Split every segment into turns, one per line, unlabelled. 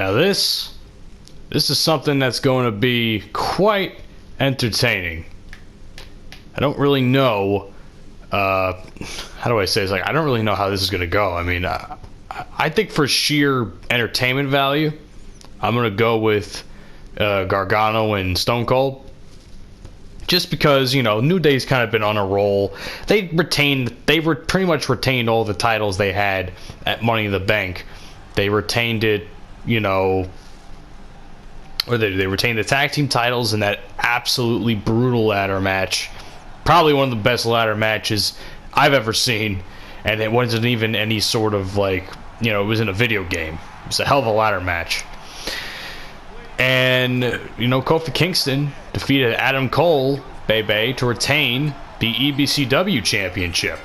Now this is something that's going to be quite entertaining. I don't really know, how do I say this? Like, I don't really know how this is going to go. I mean, I think for sheer entertainment value, I'm going to go with Gargano and Stone Cold. Just because, you know, New Day's kind of been on a roll. They were pretty much retained all the titles they had at Money in the Bank. They retained it, you know, or they retained the tag team titles in that absolutely brutal ladder match. Probably one of the best ladder matches I've ever seen. And it wasn't even any sort of, like, you know, it was in a video game. It was a hell of a ladder match. And, you know, Kofi Kingston defeated Adam Cole, baby, to retain the EBCW championship.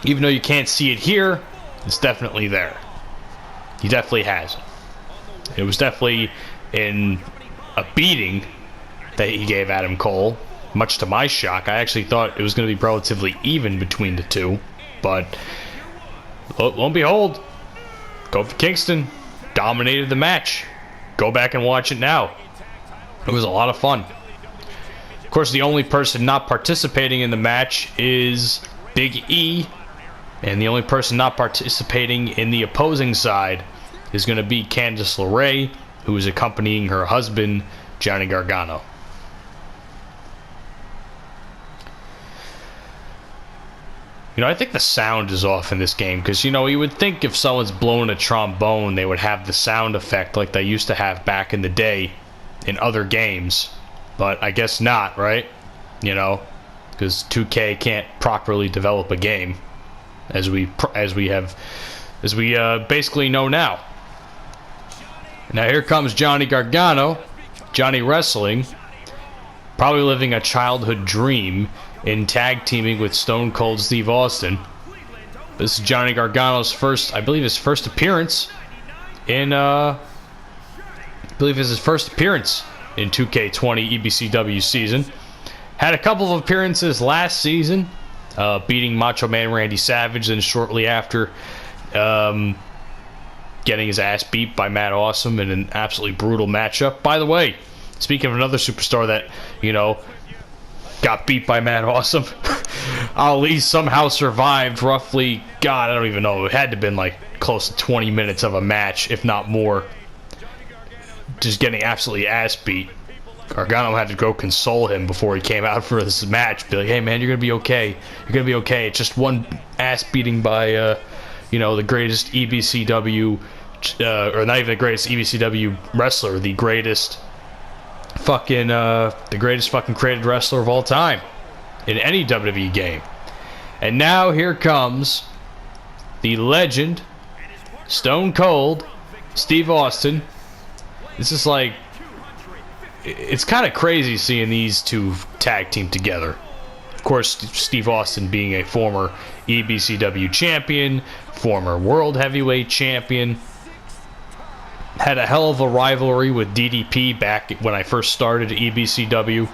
Even though you can't see it here, it's definitely there. He definitely has it. It was definitely in a beating that he gave Adam Cole, much to my shock. I actually thought it was going to be relatively even between the two, but lo and behold, Kofi Kingston dominated the match. Go back and watch it now. It was a lot of fun. Of course, the only person not participating in the match is Big E. And the only person not participating in the opposing side is going to be Candice LERAE, who is accompanying her husband, Johnny Gargano. You know, I think the sound is off in this game because, you know, you would think if someone's blowing a trombone, they would have the sound effect like they used to have back in the day in other games. But I guess not, right? You know, because 2K can't properly develop a game as we basically know now. Now here comes Johnny Gargano, Johnny Wrestling, probably living a childhood dream in tag teaming with Stone Cold Steve Austin. This is Johnny Gargano's first, I believe, his first appearance in, I believe it's his first appearance in 2K20 EBCW season. Had a couple of appearances last season, beating Macho Man Randy Savage, and shortly after, getting his ass beat by Matt Awesome in an absolutely brutal matchup. By the way, speaking of another superstar that, you know, got beat by Matt Awesome, Ali somehow survived roughly, God, I don't even know, it had to have been like close to 20 minutes of a match, if not more, just getting absolutely ass beat. Gargano had to go console him before he came out for this match, be like, hey man, you're gonna be okay, you're gonna be okay, it's just one ass beating by you know, the greatest EBCW, or not even the greatest EBCW wrestler, the greatest fucking created wrestler of all time in any WWE game. And now here comes the legend, Stone Cold Steve Austin. This is like, it's kind of crazy seeing these two tag team together. Of course, Steve Austin being a former EBCW champion, former World Heavyweight champion, had a hell of a rivalry with DDP back when I first started EBCW,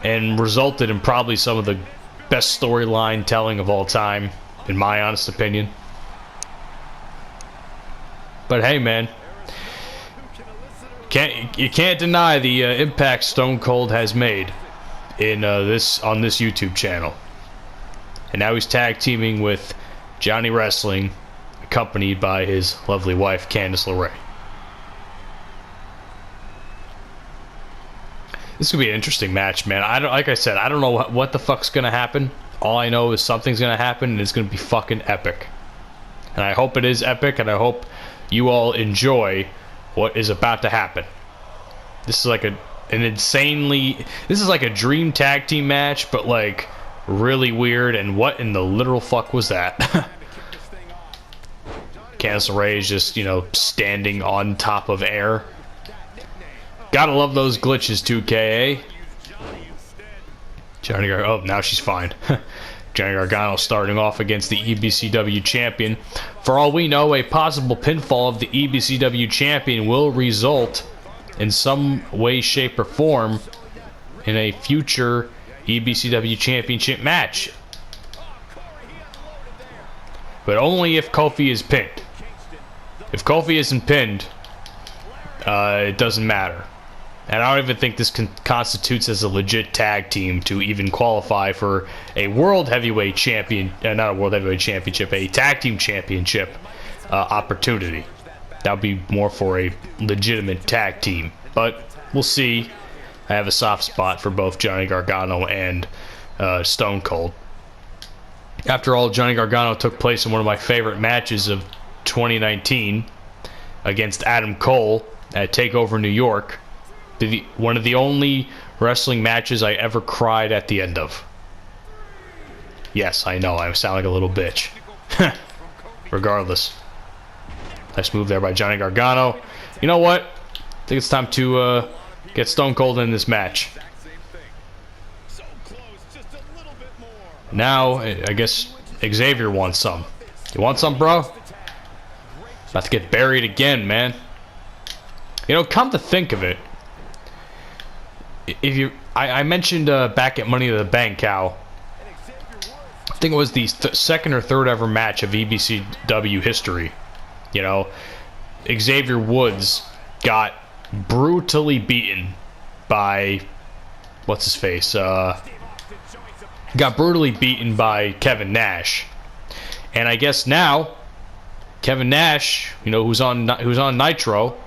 and resulted in probably some of the best storyline telling of all time, in my honest opinion. But hey, man, you can't deny the impact Stone Cold has made in on this YouTube channel. And now he's tag teaming with Johnny Wrestling, accompanied by his lovely wife, Candice LERAE. This could be an interesting match, man. Like I said, I don't know what the fuck's gonna happen. All I know is something's gonna happen, and it's gonna be fucking epic. And I hope it is epic, and I hope you all enjoy what is about to happen. This is like this is like a dream tag team match, but like really weird. And what in the literal fuck was that? Candice LERAE is just, you know, standing on top of air. Gotta love those glitches, 2K, eh? Johnny Gargano, oh, now she's fine. Johnny Gargano starting off against the EBCW champion. For all we know, a possible pinfall of the EBCW champion will result in some way, shape, or form in a future EBCW championship match. But only if Kofi is pinned. If Kofi isn't pinned, it doesn't matter. And I don't even think this constitutes as a legit tag team to even qualify for a World Heavyweight Champion, not a World Heavyweight Championship, a Tag Team Championship opportunity. That would be more for a legitimate tag team. But we'll see. I have a soft spot for both Johnny Gargano and Stone Cold. After all, Johnny Gargano took place in one of my favorite matches of 2019 against Adam Cole at TakeOver New York. One of the only wrestling matches I ever cried at the end of. Yes, I know, I sound like a little bitch. Regardless. Nice move there by Johnny Gargano. You know what? I think it's time to get Stone Cold in this match. Now, I guess Xavier wants some. You want some, bro? About to get buried again, man. You know, come to think of it, if you, I mentioned back at Money in the Bank how I think it was the second or third ever match of EBCW history. You know, Xavier Woods got brutally beaten by what's his face? Got brutally beaten by Kevin Nash, and I guess now Kevin Nash, you know, who's on Nitro.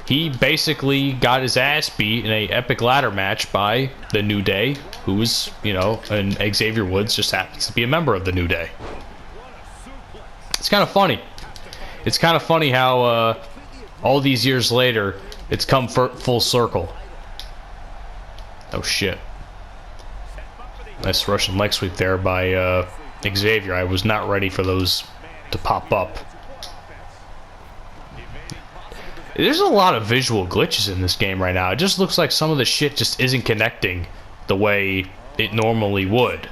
He basically got his ass beat in a epic ladder match by the New Day, who's, you know, and Xavier Woods just happens to be a member of the New Day. It's kind of funny. It's kind of funny how all these years later, it's come full circle. Oh shit. Nice Russian leg sweep there by Xavier. I was not ready for those to pop up. There's a lot of visual glitches in this game right now. It just looks like some of the shit just isn't connecting the way it normally would.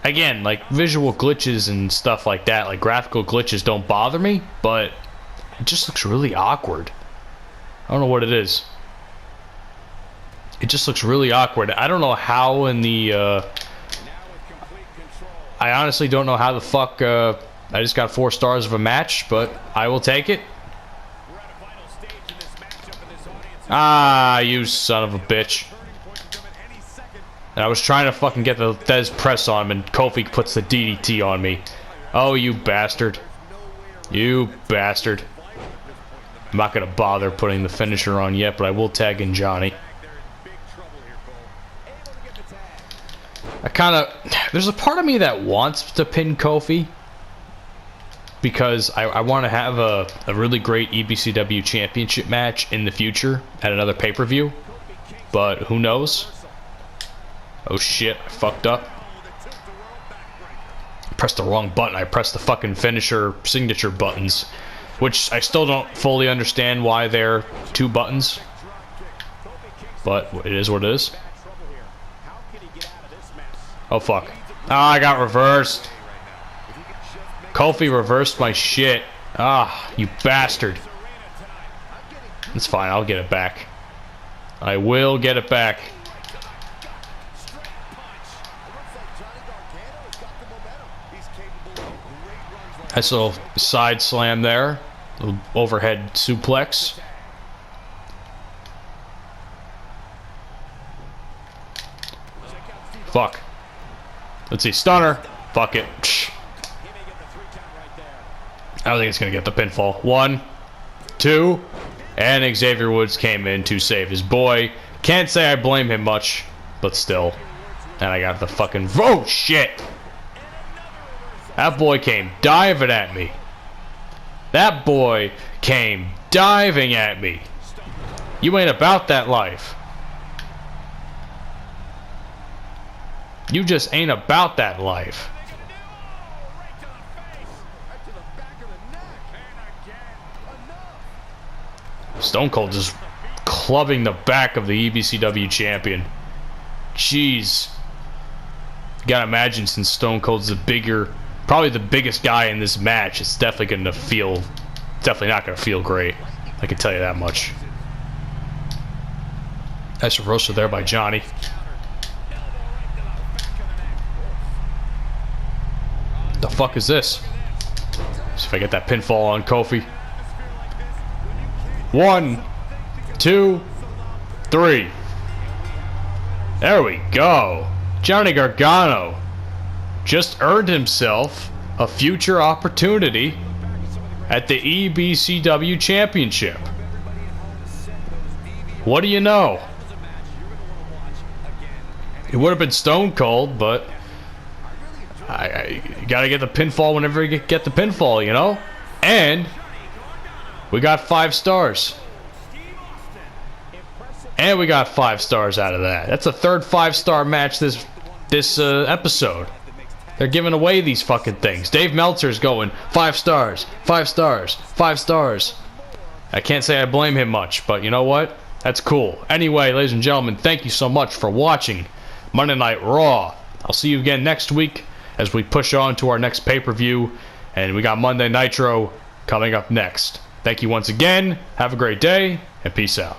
Again, like visual glitches and stuff like that, like graphical glitches don't bother me, but it just looks really awkward. I don't know what it is. It just looks really awkward. I don't know how in the I honestly don't know how the fuck I just got 4 stars of a match, but I will take it. Ah, you son of a bitch. And I was trying to fucking get the Thez press on him, and Kofi puts the DDT on me. Oh, you bastard. You bastard. I'm not going to bother putting the finisher on yet, but I will tag in Johnny. There's a part of me that wants to pin Kofi, because I want to have a really great EBCW championship match in the future at another pay-per-view. But who knows? Oh shit, I fucked up. I pressed the wrong button. I pressed the fucking finisher signature buttons, which I still don't fully understand why they're 2 buttons. But it is what it is. Oh fuck. Ah, I got reversed. Kofi reversed my shit. Ah, you bastard. It's fine, I'll get it back. I will get it back. Nice little side slam there. Little overhead suplex. Fuck. Let's see, stunner. Fuck it. I don't think it's going to get the pinfall. 1, 2, and Xavier Woods came in to save his boy. Can't say I blame him much, but still. And I got the fucking... Oh, shit! That boy came diving at me. That boy came diving at me. You ain't about that life. You just ain't about that life. Stone Cold just clubbing the back of the EBCW champion. Jeez. You gotta imagine, since Stone Cold's the bigger, probably the biggest guy in this match, it's definitely gonna feel, definitely not gonna feel great. I can tell you that much. Nice reversal there by Johnny. The fuck is this? See if I get that pinfall on Kofi. 1, 2, 3. There we go. Johnny Gargano just earned himself a future opportunity at the EBCW Championship. What do you know? It would have been Stone Cold, but I gotta get the pinfall whenever you get the pinfall, you know? And we got 5 stars. And we got 5 stars out of that. That's a third 5-star match this episode. They're giving away these fucking things. Dave Meltzer's going 5 stars, 5 stars, 5 stars. I can't say I blame him much, but you know what? That's cool. Anyway, ladies and gentlemen, thank you so much for watching Monday Night Raw. I'll see you again next week as we push on to our next pay-per-view, and we got Monday Nitro coming up next. Thank you once again. Have a great day, and peace out.